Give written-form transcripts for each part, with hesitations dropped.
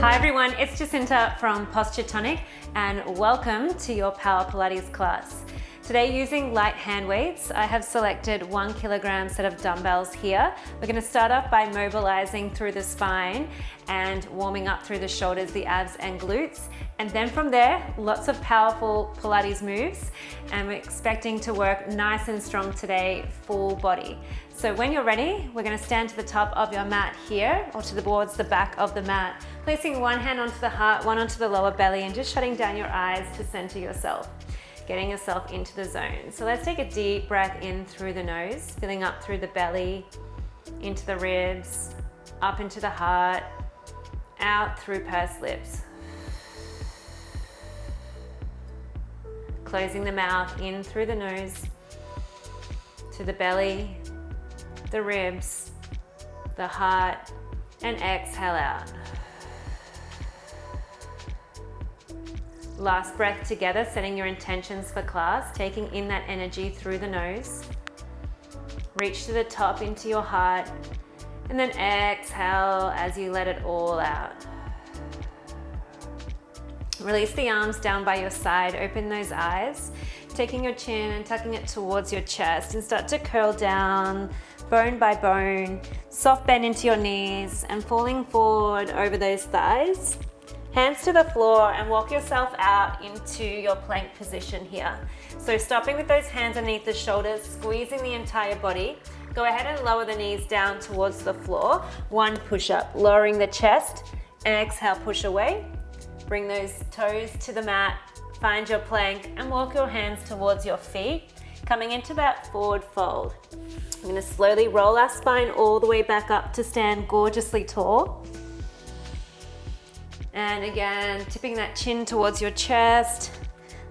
Hi everyone, it's Jacinta from Posture Tonic and welcome to your Power Pilates class. Today, using light hand weights, I have selected 1 kilogram set of dumbbells here. We're going to start off by mobilizing through the spine and warming up through the shoulders, the abs and glutes. And then from there, lots of powerful Pilates moves. And we're expecting to work nice and strong today, full body. So when you're ready, we're going to stand to the top of your mat here or towards the back of the mat, placing one hand onto the heart, one onto the lower belly, and just shutting down your eyes to center yourself. Getting yourself into the zone. So let's take a deep breath in through the nose, filling up through the belly, into the ribs, up into the heart, out through pursed lips. Closing the mouth in through the nose, to the belly, the ribs, the heart, and exhale out. Last breath together, setting your intentions for class, taking in that energy through the nose. Reach to the top into your heart, and then exhale as you let it all out. Release the arms down by your side, open those eyes, taking your chin and tucking it towards your chest, and start to curl down, bone by bone, soft bend into your knees, and falling forward over those thighs. Hands to the floor and walk yourself out into your plank position here. So stopping with those hands underneath the shoulders, squeezing the entire body. Go ahead and lower the knees down towards the floor. 1 push-up, lowering the chest. Exhale, push away. Bring those toes to the mat, find your plank, and walk your hands towards your feet, coming into that forward fold. We're gonna slowly roll our spine all the way back up to stand gorgeously tall. And again, tipping that chin towards your chest.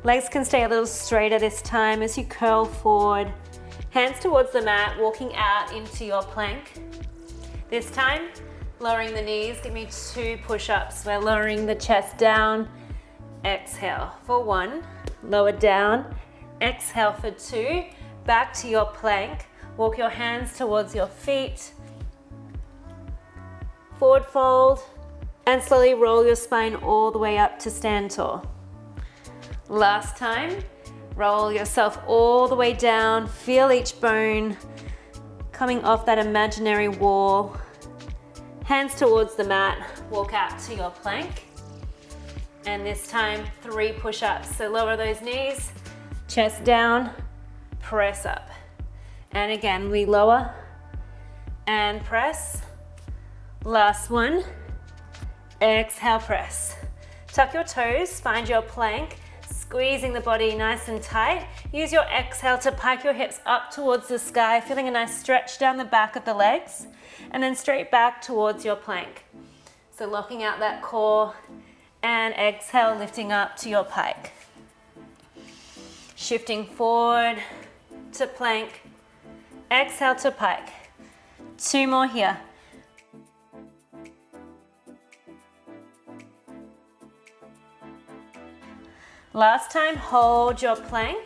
Legs can stay a little straighter this time as you curl forward. Hands towards the mat, walking out into your plank. This time, lowering the knees. Give me 2 push-ups. We're lowering the chest down. Exhale for 1. Lower down. Exhale for 2. Back to your plank. Walk your hands towards your feet. Forward fold. And slowly roll your spine all the way up to stand tall. Last time, roll yourself all the way down, feel each bone coming off that imaginary wall. Hands towards the mat, walk out to your plank. And this time, 3 push-ups. So lower those knees, chest down, press up. And again, we lower and press. Last one. Exhale, press. Tuck your toes, find your plank, squeezing the body nice and tight. Use your exhale to pike your hips up towards the sky, feeling a nice stretch down the back of the legs, and then straight back towards your plank. So locking out that core, and exhale, lifting up to your pike. Shifting forward to plank, exhale to pike. 2 more here. Last time, hold your plank,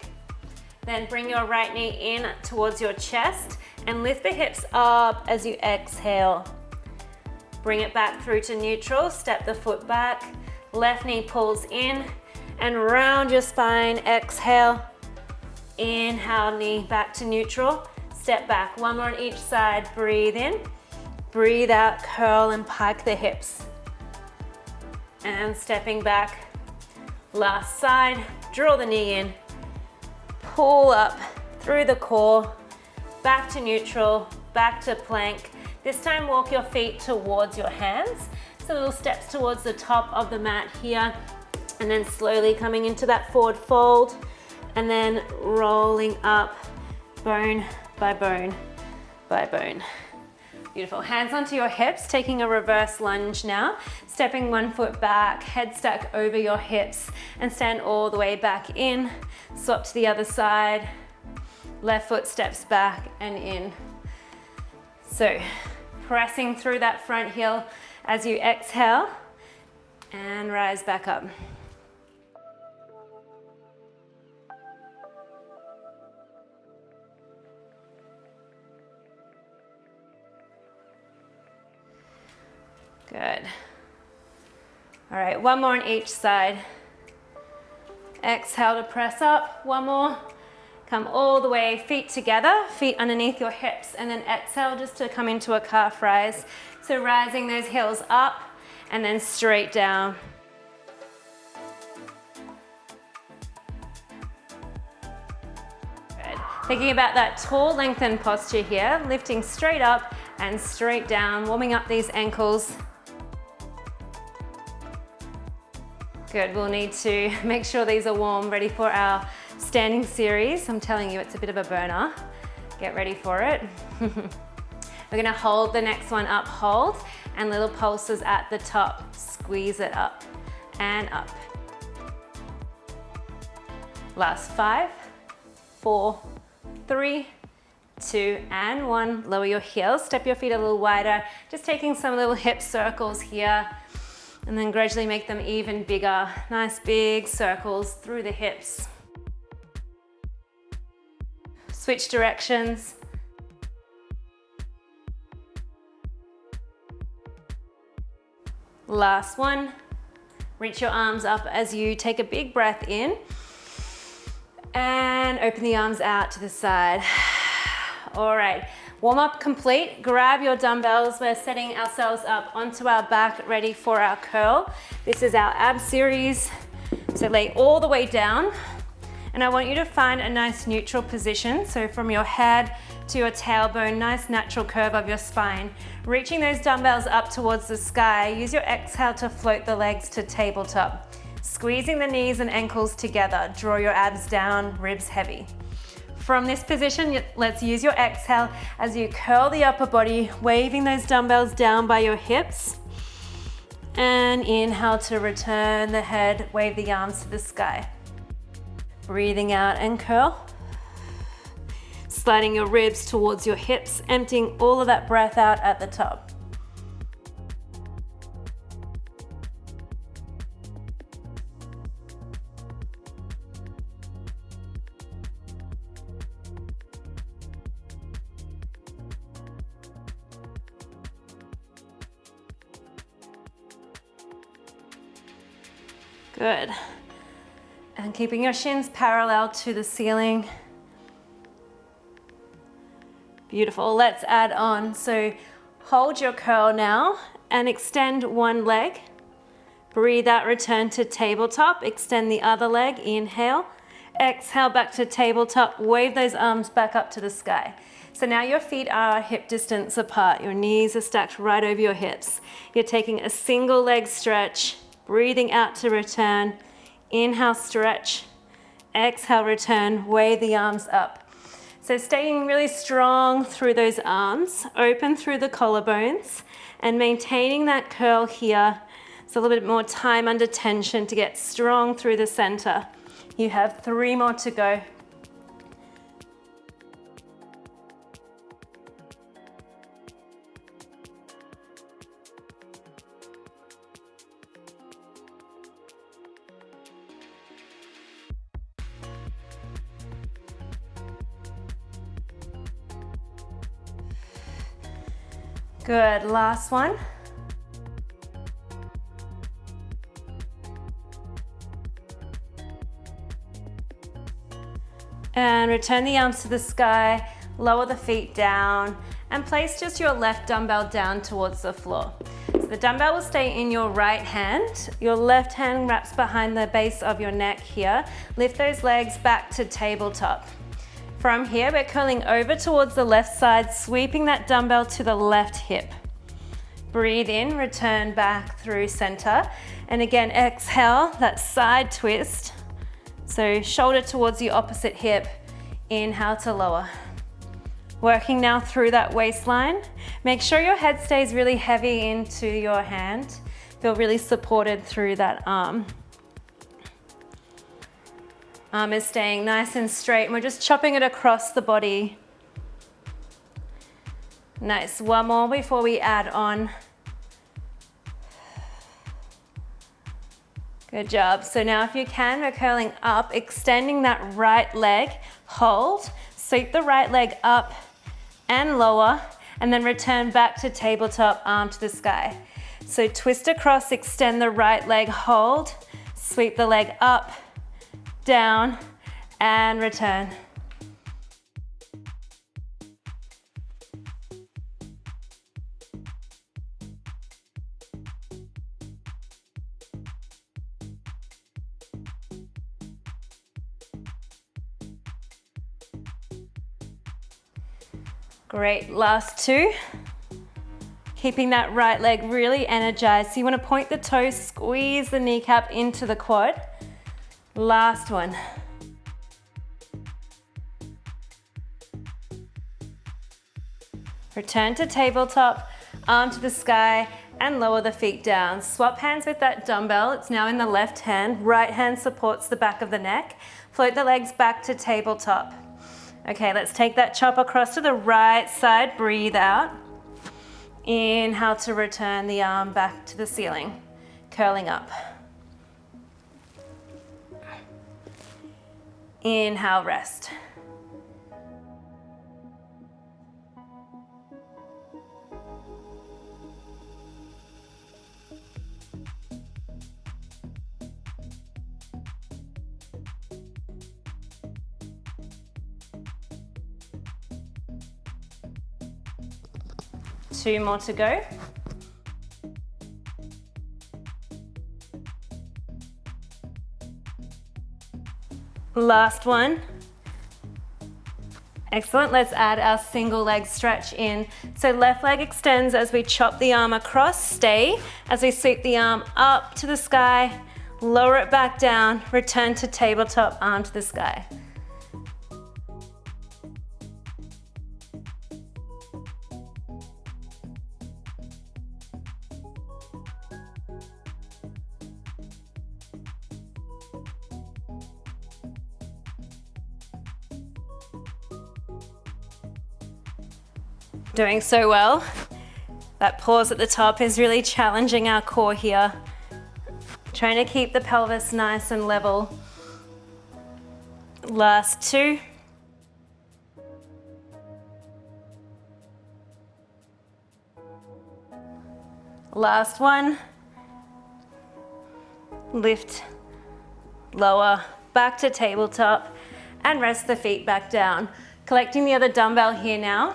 then bring your right knee in towards your chest and lift the hips up as you exhale. Bring it back through to neutral, step the foot back, left knee pulls in and round your spine, exhale. Inhale, knee back to neutral, step back, 1 more on each side, breathe in, breathe out, curl and pike the hips. And stepping back. Last side, draw the knee in, pull up through the core, back to neutral, back to plank. This time walk your feet towards your hands. So little steps towards the top of the mat here, and then slowly coming into that forward fold, and then rolling up bone by bone by bone. Beautiful. Hands onto your hips, taking a reverse lunge now. Stepping 1 foot back, head stack over your hips, and stand all the way back in. Swap to the other side. Left foot steps back and in. So, pressing through that front heel as you exhale, and rise back up. Good. All right, one more on each side. Exhale to press up, one more. Come all the way, feet together, feet underneath your hips, and then exhale just to come into a calf rise. So rising those heels up and then straight down. Good. Thinking about that tall lengthened posture here, lifting straight up and straight down, warming up these ankles. Good, we'll need to make sure these are warm, ready for our standing series. I'm telling you, it's a bit of a burner. Get ready for it. We're gonna hold the next one up, hold, and little pulses at the top. Squeeze it up and up. Last 5, 4, 3, 2, and 1. Lower your heels, step your feet a little wider. Just taking some little hip circles here. And then gradually make them even bigger. Nice big circles through the hips. Switch directions. Last one. Reach your arms up as you take a big breath in. And open the arms out to the side. All right. Warm up complete, grab your dumbbells. We're setting ourselves up onto our back, ready for our curl. This is our ab series. So lay all the way down. And I want you to find a nice neutral position. So from your head to your tailbone, nice natural curve of your spine. Reaching those dumbbells up towards the sky. Use your exhale to float the legs to tabletop. Squeezing the knees and ankles together. Draw your abs down, ribs heavy. From this position, let's use your exhale as you curl the upper body, waving those dumbbells down by your hips. And inhale to return the head, wave the arms to the sky. Breathing out and curl. Sliding your ribs towards your hips, emptying all of that breath out at the top. Good. And keeping your shins parallel to the ceiling. Beautiful. Let's add on. So hold your curl now and extend one leg. Breathe out, return to tabletop. Extend the other leg. Inhale. Exhale back to tabletop. Wave those arms back up to the sky. So now your feet are hip distance apart. Your knees are stacked right over your hips. You're taking a single leg stretch. Breathing out to return. Inhale, stretch. Exhale, return. Wave the arms up. So staying really strong through those arms, open through the collarbones, and maintaining that curl here. It's a little bit more time under tension to get strong through the center. You have 3 more to go. Good, last one. And return the arms to the sky, lower the feet down, and place just your left dumbbell down towards the floor. So the dumbbell will stay in your right hand. Your left hand wraps behind the base of your neck here. Lift those legs back to tabletop. From here, we're curling over towards the left side, sweeping that dumbbell to the left hip. Breathe in, return back through center. And again, exhale, that side twist. So shoulder towards the opposite hip. Inhale to lower. Working now through that waistline. Make sure your head stays really heavy into your hand. Feel really supported through that arm. Arm is staying nice and straight, and we're just chopping it across the body. Nice, one more before we add on. Good job. So now if you can, we're curling up, extending that right leg, hold, sweep the right leg up and lower, and then return back to tabletop, arm to the sky. So twist across, extend the right leg, hold, sweep the leg up, down, and return. Great, last two. Keeping that right leg really energized. So you want to point the toes, squeeze the kneecap into the quad. Last one. Return to tabletop, arm to the sky, and lower the feet down. Swap hands with that dumbbell. It's now in the left hand. Right hand supports the back of the neck. Float the legs back to tabletop. Okay, let's take that chop across to the right side. Breathe out. Inhale to return the arm back to the ceiling, curling up. Inhale, rest. Two more to go. Last one. Excellent, let's add our single leg stretch in. So left leg extends as we chop the arm across, stay. As we sweep the arm up to the sky, lower it back down, return to tabletop, arm to the sky. Doing so well. That pause at the top is really challenging our core here. Trying to keep the pelvis nice and level. Last two. Last one. Lift, lower, back to tabletop, and rest the feet back down. Collecting the other dumbbell here now.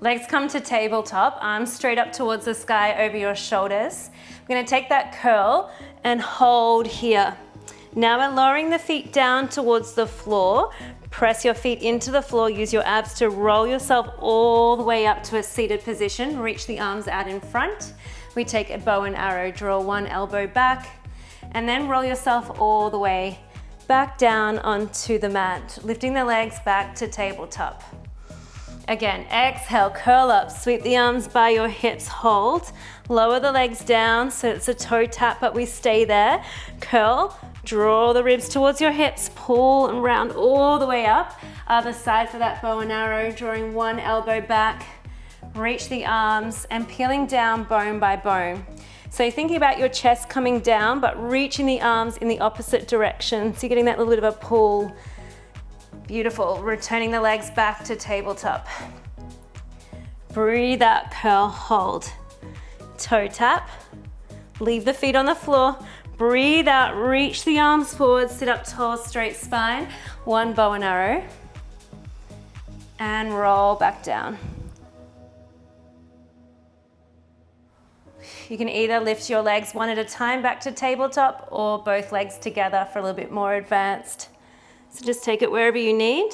Legs come to tabletop, arms straight up towards the sky over your shoulders. We're going to take that curl and hold here. Now we're lowering the feet down towards the floor. Press your feet into the floor. Use your abs to roll yourself all the way up to a seated position. Reach the arms out in front. We take a bow and arrow. Draw one elbow back and then roll yourself all the way back down onto the mat. Lifting the legs back to tabletop. Again, exhale, curl up, sweep the arms by your hips, hold. Lower the legs down so it's a toe tap, but we stay there. Curl, draw the ribs towards your hips, pull and round all the way up. Other side for that bow and arrow, drawing one elbow back, reach the arms and peeling down bone by bone. So you're thinking about your chest coming down, but reaching the arms in the opposite direction. So you're getting that little bit of a pull. Beautiful, returning the legs back to tabletop. Breathe out, curl, hold. Toe tap, leave the feet on the floor. Breathe out, reach the arms forward, sit up tall, straight spine. One bow and arrow. And roll back down. You can either lift your legs one at a time back to tabletop or both legs together for a little bit more advanced. So just take it wherever you need.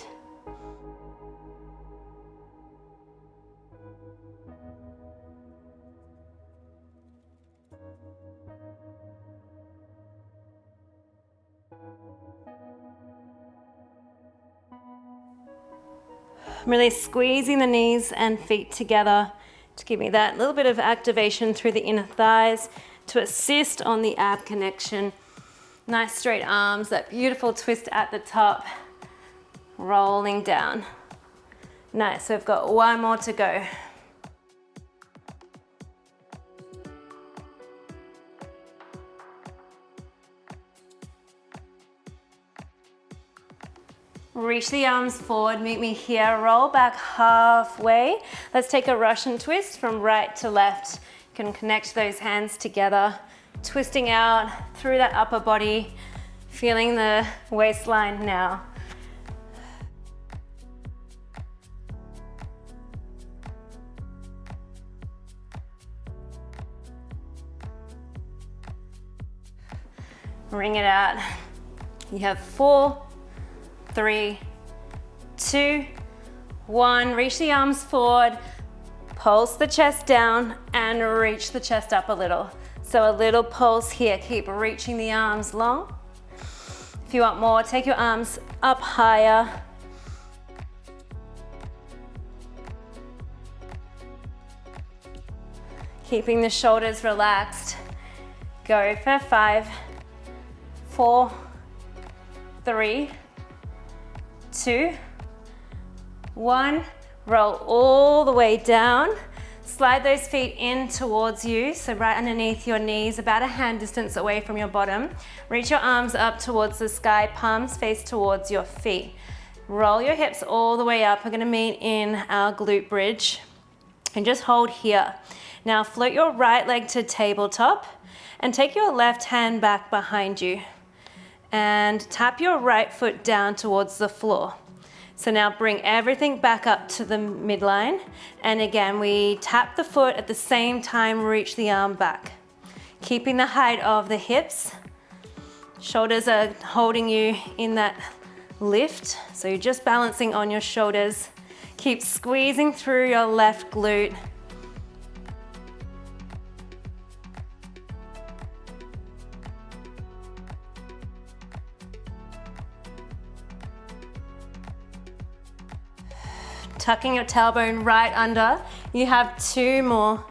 I'm really squeezing the knees and feet together to give me that little bit of activation through the inner thighs to assist on the ab connection. Nice straight arms, that beautiful twist at the top, rolling down. Nice, so we've got one more to go. Reach the arms forward, meet me here, roll back halfway. Let's take a Russian twist from right to left. You can connect those hands together, twisting out through that upper body, feeling the waistline now. Ring it out. You have 4, 3, 2, 1. Reach the arms forward, pulse the chest down, and reach the chest up a little. So a little pulse here. Keep reaching the arms long. If you want more, take your arms up higher. Keeping the shoulders relaxed. Go for 5, 4, 3, 2, 1. Roll all the way down. Slide those feet in towards you, so right underneath your knees, about a hand distance away from your bottom. Reach your arms up towards the sky, palms face towards your feet. Roll your hips all the way up. We're gonna meet in our glute bridge. And just hold here. Now float your right leg to tabletop and take your left hand back behind you. And tap your right foot down towards the floor. So now bring everything back up to the midline. And again, we tap the foot at the same time, reach the arm back. Keeping the height of the hips. Shoulders are holding you in that lift. So you're just balancing on your shoulders. Keep squeezing through your left glute. Tucking your tailbone right under. You have 2 more.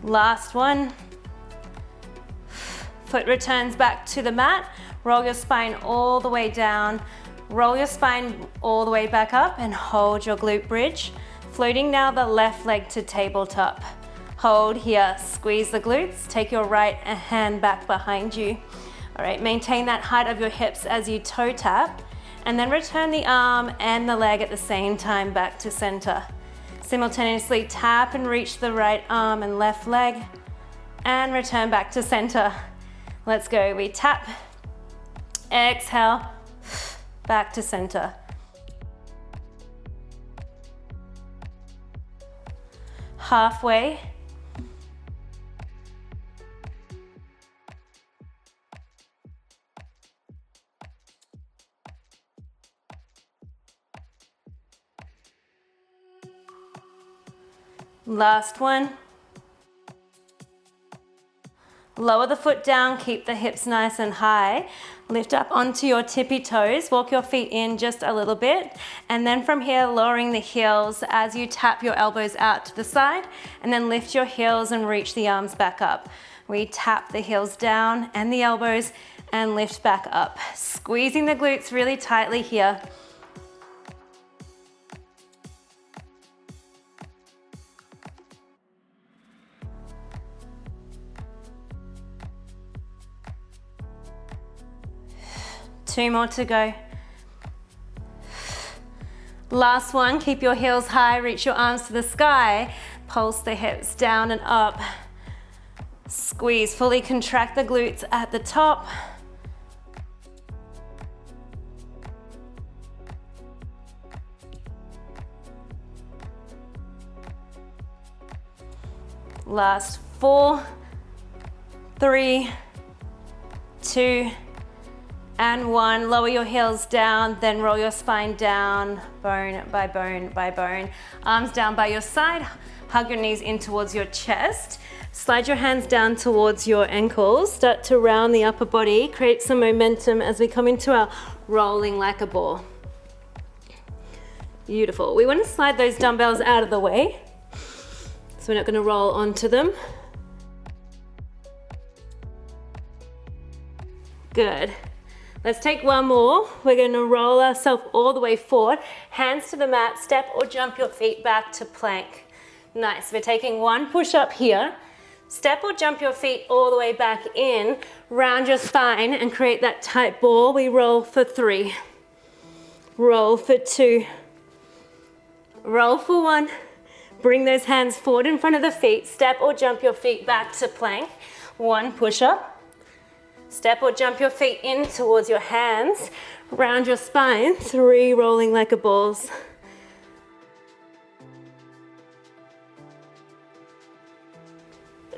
Last one. Foot returns back to the mat. Roll your spine all the way down. Roll your spine all the way back up and hold your glute bridge. Floating now the left leg to tabletop. Hold here, squeeze the glutes. Take your right hand back behind you. All right, maintain that height of your hips as you toe tap. And then return the arm and the leg at the same time back to center. Simultaneously tap and reach the right arm and left leg and return back to center. Let's go. We tap, exhale, back to center. Halfway. Last one. Lower the foot down, keep the hips nice and high. Lift up onto your tippy toes, walk your feet in just a little bit. And then from here, lowering the heels as you tap your elbows out to the side, and then lift your heels and reach the arms back up. We tap the heels down and the elbows and lift back up. Squeezing the glutes really tightly here. Two more to go. Last one, keep your heels high, reach your arms to the sky, pulse the hips down and up. Squeeze, fully contract the glutes at the top. Last 4, 3, 2, and 1. Lower your heels down, then roll your spine down, bone by bone by bone. Arms down by your side, hug your knees in towards your chest. Slide your hands down towards your ankles. Start to round the upper body. Create some momentum as we come into our rolling like a ball. Beautiful. We want to slide those dumbbells out of the way. So we're not going to roll onto them. Good. Let's take one more. We're going to roll ourselves all the way forward. Hands to the mat, step or jump your feet back to plank. Nice. We're taking one push up here. Step or jump your feet all the way back in. Round your spine and create that tight ball. We roll for 3. Roll for 2. Roll for 1. Bring those hands forward in front of the feet. Step or jump your feet back to plank. 1 push-up. Step or jump your feet in towards your hands. Round your spine. 3 rolling like a balls.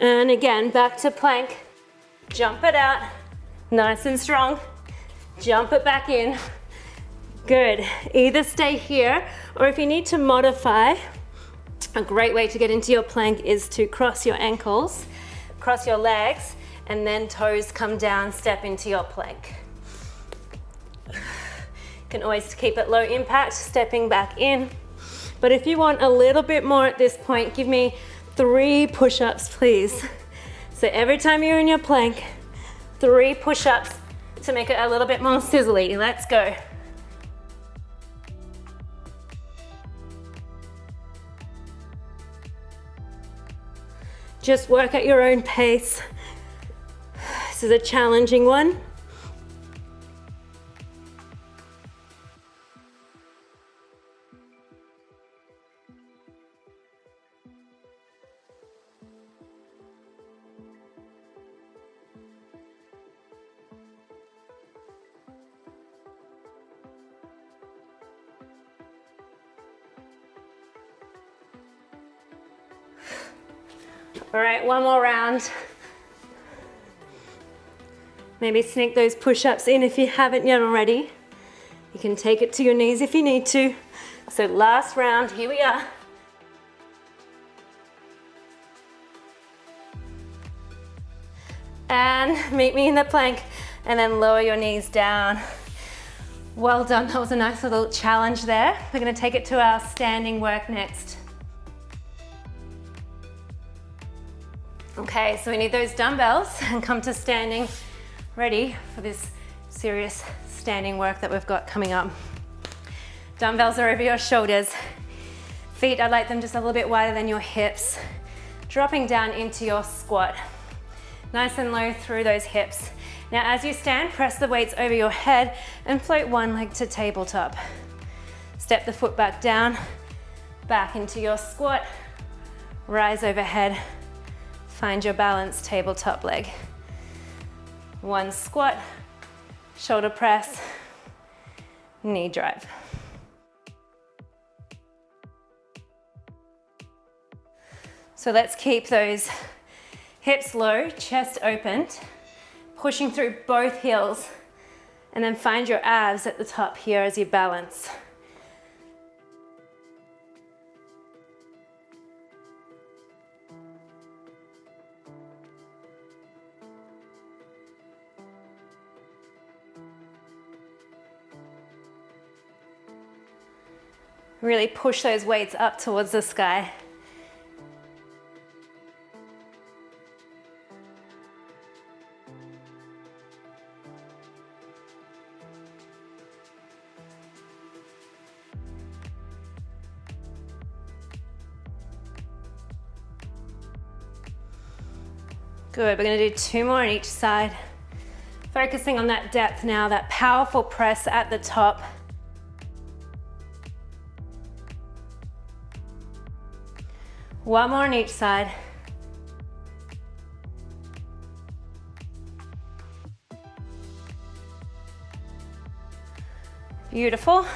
And again, back to plank. Jump it out. Nice and strong. Jump it back in. Good. Either stay here, or if you need to modify, a great way to get into your plank is to cross your ankles, cross your legs, and then toes come down, step into your plank. You can always keep it low impact, stepping back in. But if you want a little bit more at this point, give me 3 push-ups, please. So every time you're in your plank, 3 push-ups to make it a little bit more sizzly. Let's go. Just work at your own pace. This is a challenging one. All right, one more round. Maybe sneak those push-ups in if you haven't yet already. You can take it to your knees if you need to. So last round, here we are. And meet me in the plank, and then lower your knees down. Well done, that was a nice little challenge there. We're gonna take it to our standing work next. Okay, so we need those dumbbells and come to standing, ready for this serious standing work that we've got coming up. Dumbbells are over your shoulders. Feet, I'd like them just a little bit wider than your hips. Dropping down into your squat. Nice and low through those hips. Now as you stand, press the weights over your head and float one leg to tabletop. Step the foot back down, back into your squat. Rise overhead. Find your balance, tabletop leg. 1 squat, shoulder press, knee drive. So let's keep those hips low, chest opened, pushing through both heels, and then find your abs at the top here as you balance. Really push those weights up towards the sky. Good, we're gonna do 2 more on each side. Focusing on that depth now, that powerful press at the top. One more on each side. Beautiful.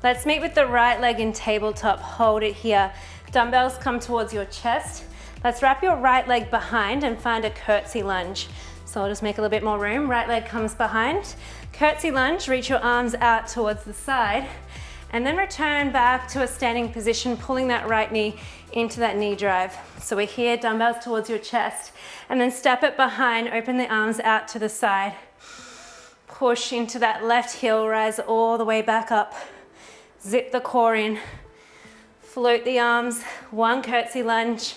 Let's meet with the right leg in tabletop. Hold it here. Dumbbells come towards your chest. Let's wrap your right leg behind and find a curtsy lunge. So I'll just make a little bit more room. Right leg comes behind. Curtsy lunge, reach your arms out towards the side. And then return back to a standing position, pulling that right knee into that knee drive. So we're here, dumbbells towards your chest, and then step it behind, open the arms out to the side. Push into that left heel, rise all the way back up. Zip the core in, float the arms, 1 curtsy lunge,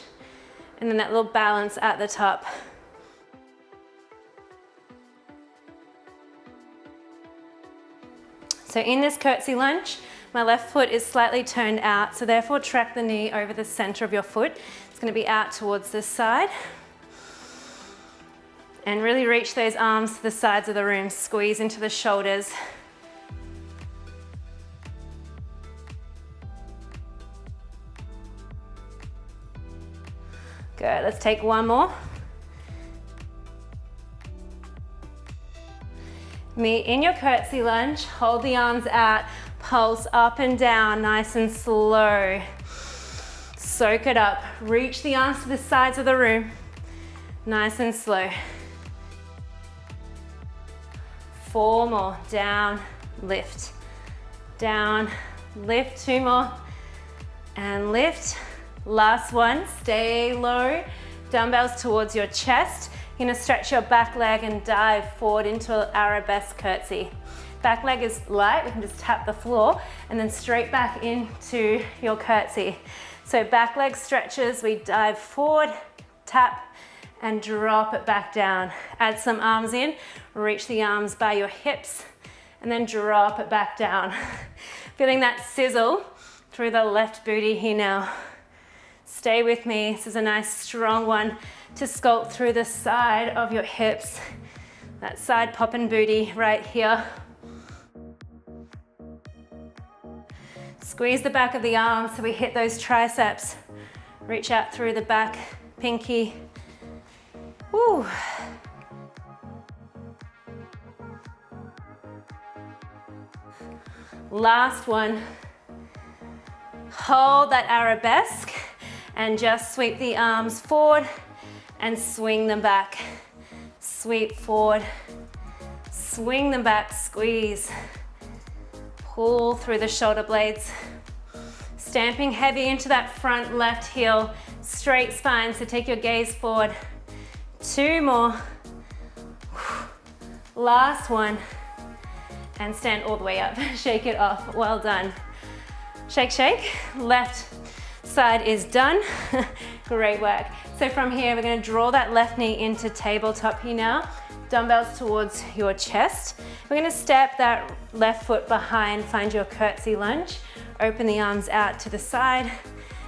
and then that little balance at the top. So in this curtsy lunge, my left foot is slightly turned out, so therefore track the knee over the center of your foot. It's going to be out towards this side. And really reach those arms to the sides of the room, squeeze into the shoulders. Good, let's take one more. Meet in your curtsy lunge, hold the arms out, pulse up and down, nice and slow. Soak it up, reach the arms to the sides of the room, nice and slow. 4 more, down, lift, down, lift, 2 more, and lift. Last one, stay low, dumbbells towards your chest. You're gonna stretch your back leg and dive forward into an arabesque curtsy. Back leg is light, we can just tap the floor and then straight back into your curtsy. So back leg stretches, we dive forward, tap, and drop it back down. Add some arms in, reach the arms by your hips, and then drop it back down. Feeling that sizzle through the left booty here now. Stay with me, this is a nice strong one to sculpt through the side of your hips. That side popping booty right here. Squeeze the back of the arms so we hit those triceps. Reach out through the back, pinky. Woo. Last one. Hold that arabesque and just sweep the arms forward and swing them back. Sweep forward, swing them back, squeeze. Pull through the shoulder blades. Stamping heavy into that front left heel, straight spine, so take your gaze forward. 2 more. Last one. And stand all the way up, shake it off, well done. Shake, shake, left side is done. Great work. So from here, we're gonna draw that left knee into tabletop here now. Dumbbells towards your chest. We're gonna step that left foot behind, find your curtsy lunge. Open the arms out to the side,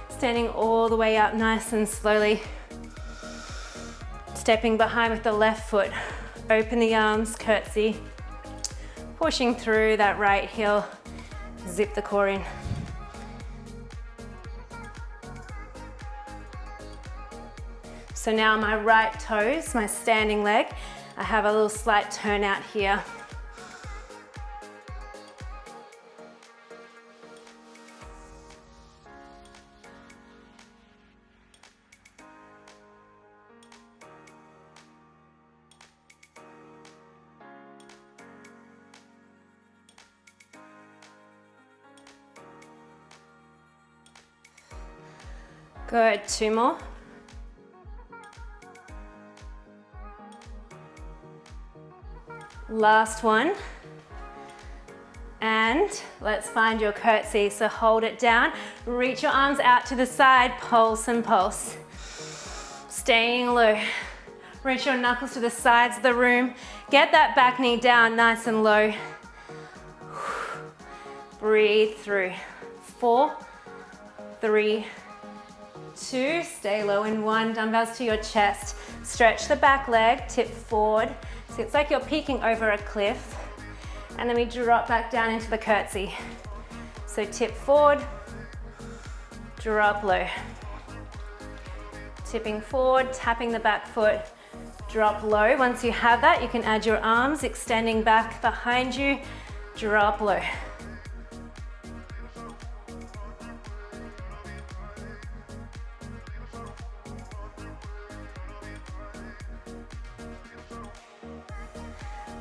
standing all the way up nice and slowly. Stepping behind with the left foot. Open the arms, curtsy. Pushing through that right heel, zip the core in. So now my right toes, my standing leg, I have a little slight turn out here. Good, 2 more. Last one. And let's find your curtsy. So hold it down, reach your arms out to the side, pulse and pulse. Staying low. Reach your knuckles to the sides of the room. Get that back knee down nice and low. Breathe through. 4, 3, 2, stay low in 1, dumbbells to your chest. Stretch the back leg, tip forward. So it's like you're peeking over a cliff. And then we drop back down into the curtsy. So tip forward, drop low. Tipping forward, tapping the back foot, drop low. Once you have that, you can add your arms, extending back behind you, drop low.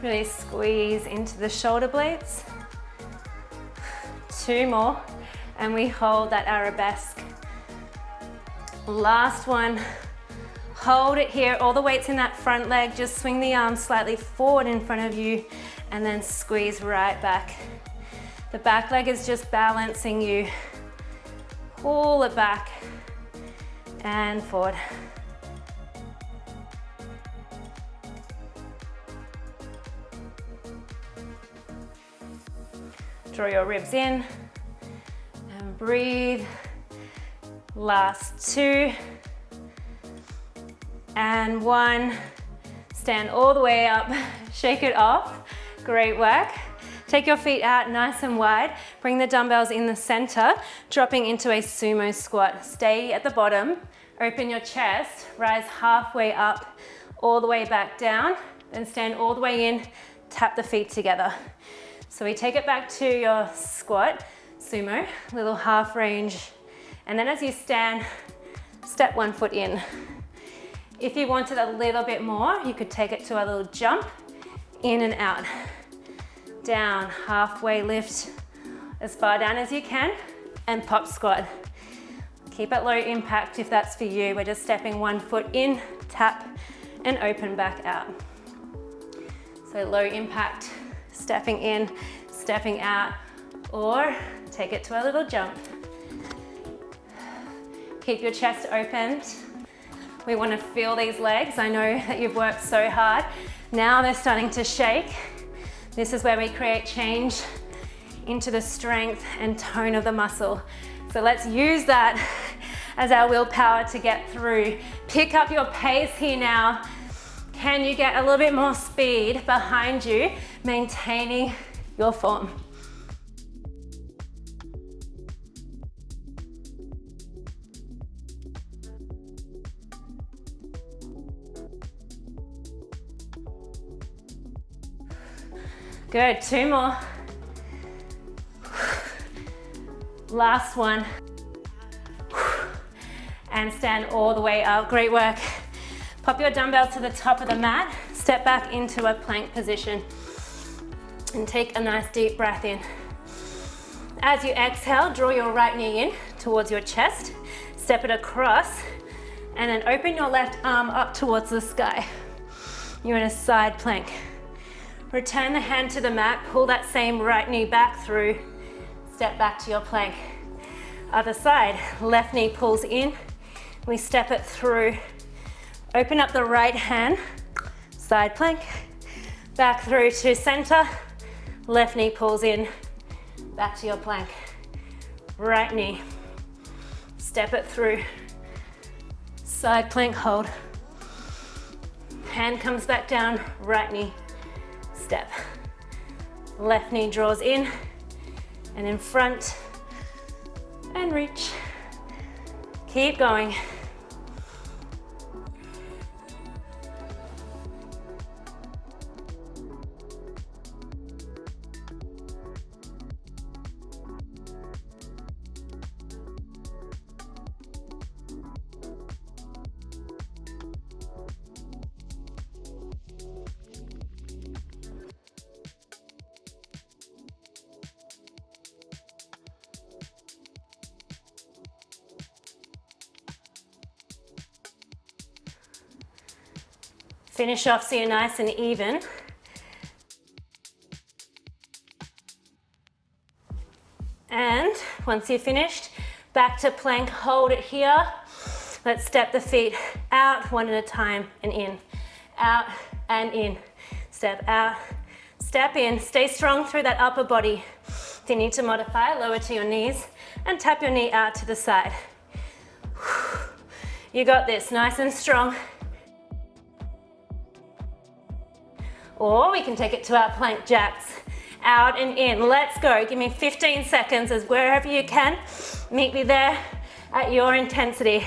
Really squeeze into the shoulder blades. 2 more, and we hold that arabesque. Last one. Hold it here, all the weight's in that front leg. Just swing the arms slightly forward in front of you, and then squeeze right back. The back leg is just balancing you. Pull it back and forward. Draw your ribs in and breathe. Last 2 and 1. Stand all the way up, shake it off. Great work. Take your feet out nice and wide. Bring the dumbbells in the center, dropping into a sumo squat. Stay at the bottom, Open your chest, rise halfway up, all the way back down, then stand all the way in, tap the feet together. So we take it back to your squat, sumo, little half range. And then as you stand, step one foot in. If you wanted a little bit more, you could take it to a little jump, in and out. Down, halfway lift, as far down as you can, and pop squat. Keep it low impact if that's for you. We're just stepping one foot in, tap, and open back out. So low impact, stepping in, stepping out, or take it to a little jump. Keep your chest opened. We want to feel these legs. I know that you've worked so hard. Now they're starting to shake. This is where we create change into the strength and tone of the muscle. So let's use that as our willpower to get through. Pick up your pace here now. Can you get a little bit more speed behind you, maintaining your form? Good, 2 more. Last one. And stand all the way up, great work. Pop your dumbbell to the top of the mat, step back into a plank position, and take a nice deep breath in. As you exhale, draw your right knee in towards your chest, step it across, and then open your left arm up towards the sky. You're in a side plank. Return the hand to the mat, pull that same right knee back through, step back to your plank. Other side, left knee pulls in, we step it through, open up the right hand, side plank, back through to center, left knee pulls in, back to your plank. Right knee, step it through, side plank hold, hand comes back down, right knee, step. Left knee draws in and in front and reach. Keep going. Finish off so you're nice and even. And once you're finished, back to plank, hold it here. Let's step the feet out one at a time and in, out and in. Step out, step in, stay strong through that upper body. If you need to modify, lower to your knees and tap your knee out to the side. You got this, nice and strong. Or we can take it to our plank jacks. Out and in, let's go. Give me 15 seconds as wherever you can. Meet me there at your intensity.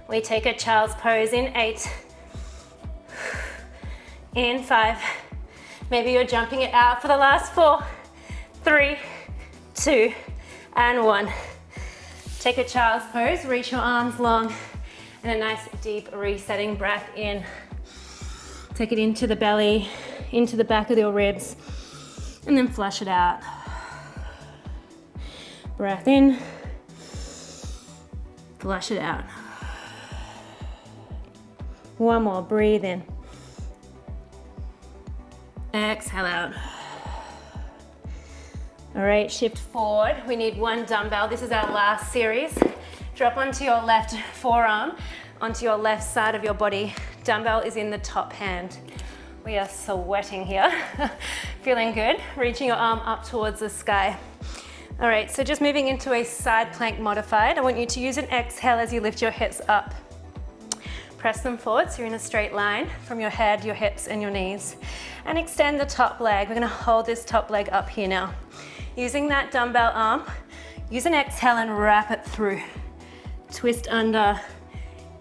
We take a child's pose in 8. In 5. Maybe you're jumping it out for the last 4, 3, 2, and 1. Take a child's pose, reach your arms long, and a nice deep resetting breath in. Take it into the belly, into the back of your ribs, and then flush it out. Breath in, flush it out. One more, breathe in. Exhale out. All right, shift forward. We need 1 dumbbell. This is our last series. Drop onto your left forearm, onto your left side of your body. Dumbbell is in the top hand. We are sweating here. Feeling good. Reaching your arm up towards the sky. All right, so just moving into a side plank modified. I want you to use an exhale as you lift your hips up. Press them forward so you're in a straight line from your head, your hips, and your knees. And extend the top leg. We're gonna hold this top leg up here now. Using that dumbbell arm, Use an exhale and wrap it through. Twist under.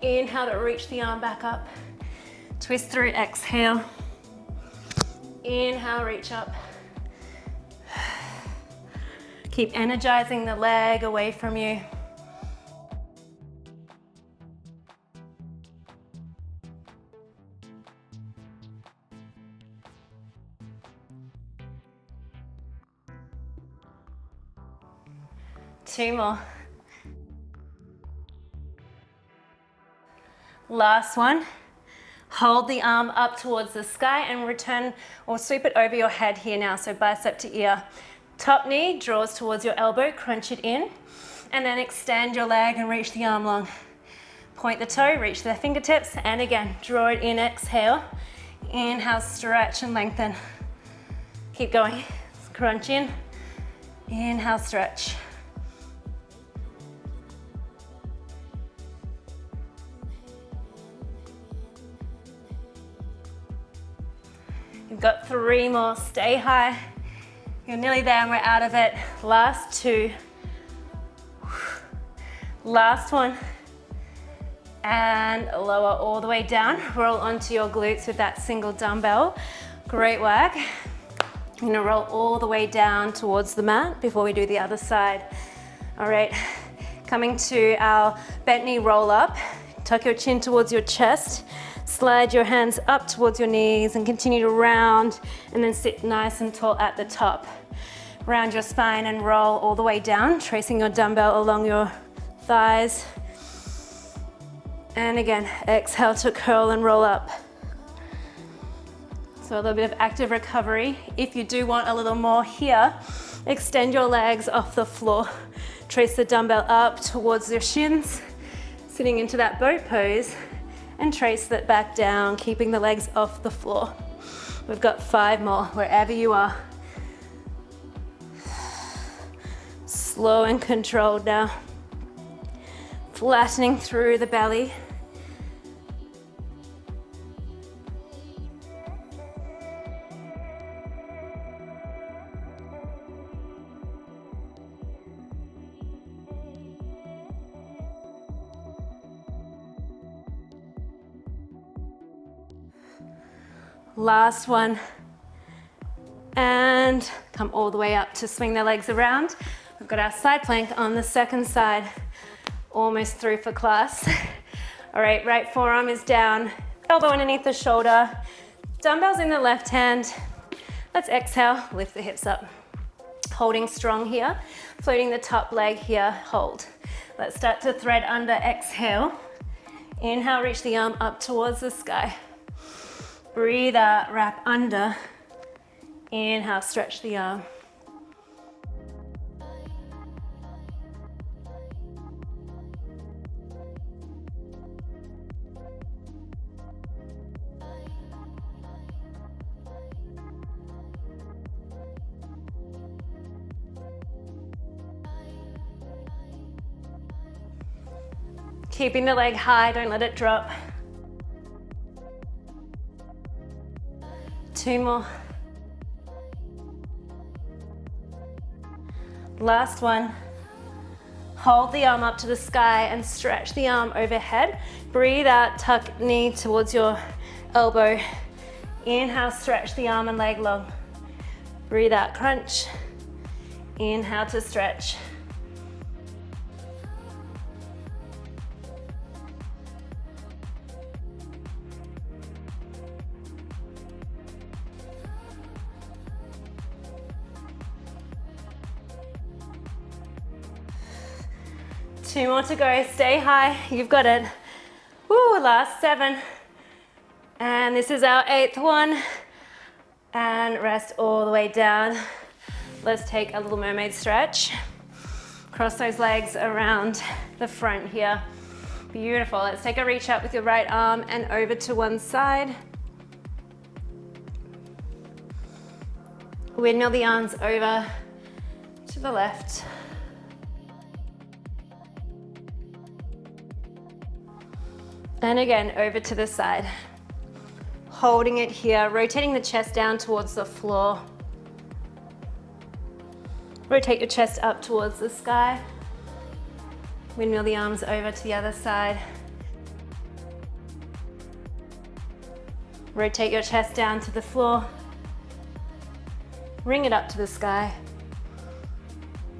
Inhale to reach the arm back up. Twist through, exhale. Inhale, reach up. Keep energizing the leg away from you. Two more. Last one. Hold the arm up towards the sky and return or sweep it over your head here now, so bicep to ear. Top knee draws towards your elbow, crunch it in, and then extend your leg and reach the arm long. Point the toe, reach the fingertips, and again, draw it in, exhale. Inhale, stretch and lengthen. Keep going. Crunch in. Inhale, stretch. You've got three more. Stay high. You're nearly there and we're out of it. Last two. Last one. And lower all the way down. Roll onto your glutes with that single dumbbell. Great work. You're gonna roll all the way down towards the mat before we do the other side. All right, coming to our bent knee roll up. Tuck your chin towards your chest. Slide your hands up towards your knees and continue to round and then sit nice and tall at the top. Round your spine and roll all the way down, tracing your dumbbell along your thighs. And again, exhale to curl and roll up. So a little bit of active recovery. If you do want a little more here, extend your legs off the floor. Trace the dumbbell up towards your shins, sitting into that boat pose, and trace that back down, keeping the legs off the floor. We've got 5 more, wherever you are. Slow and controlled now. Flattening through the belly. Last one. And come all the way up to swing the legs around. We've got our side plank on the second side. Almost through for class. All right, right forearm is down, elbow underneath the shoulder, dumbbells in the left hand. Let's exhale, lift the hips up. Holding strong here, floating the top leg here, hold. Let's start to thread under, exhale. Inhale, reach the arm up towards the sky. Breathe out, wrap under. Inhale, stretch the arm. Keeping the leg high, don't let it drop. 2 more. Last one. Hold the arm up to the sky and stretch the arm overhead. Breathe out, tuck knee towards your elbow. Inhale, stretch the arm and leg long. Breathe out, crunch. Inhale to stretch. Two more to go, stay high, you've got it. Woo, last 7. And this is our 8th one. And rest all the way down. Let's take a little mermaid stretch. Cross those legs around the front here. Beautiful, let's take a reach up with your right arm and over to one side. Windmill the arms over to the left. And again, over to the side. Holding it here, rotating the chest down towards the floor. Rotate your chest up towards the sky. Windmill the arms over to the other side. Rotate your chest down to the floor. Bring it up to the sky.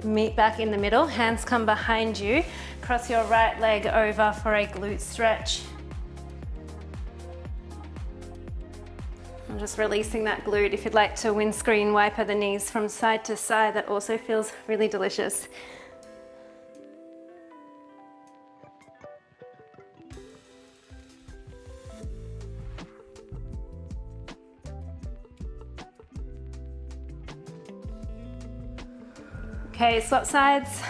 Meet back in the middle, hands come behind you. Cross your right leg over for a glute stretch. I'm just releasing that glute. If you'd like to windscreen wiper the knees from side to side, that also feels really delicious. Okay, swap sides.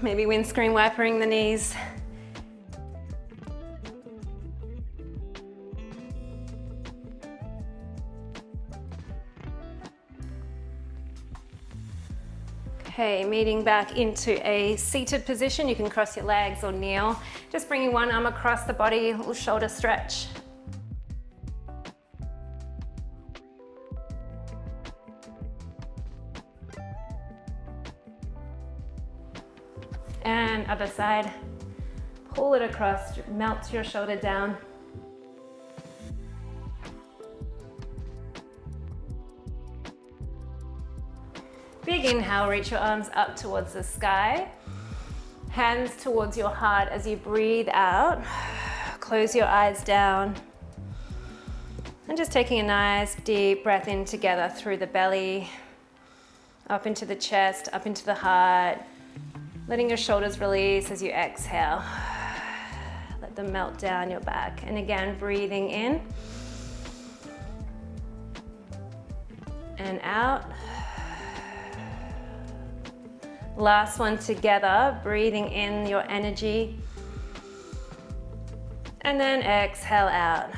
Maybe windscreen wipering the knees. Okay, meeting back into a seated position. You can cross your legs or kneel. Just bringing one arm across the body, a little shoulder stretch. And other side, pull it across, melt your shoulder down. Big inhale, reach your arms up towards the sky. Hands towards your heart as you breathe out. Close your eyes down. And just taking a nice deep breath in together through the belly, up into the chest, up into the heart. Letting your shoulders release as you exhale. Let them melt down your back. And again, breathing in and out. Last one together, breathing in your energy. And then exhale out.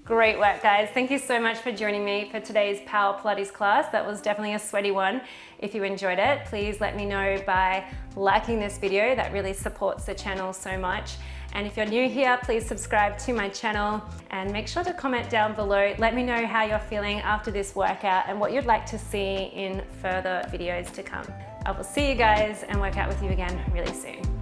Great work, guys. Thank you so much for joining me for today's Power Pilates class. That was definitely a sweaty one. If you enjoyed it, please let me know by liking this video. That really supports the channel so much. And if you're new here, please subscribe to my channel and make sure to comment down below. Let me know how you're feeling after this workout and what you'd like to see in further videos to come. I will see you guys and work out with you again really soon.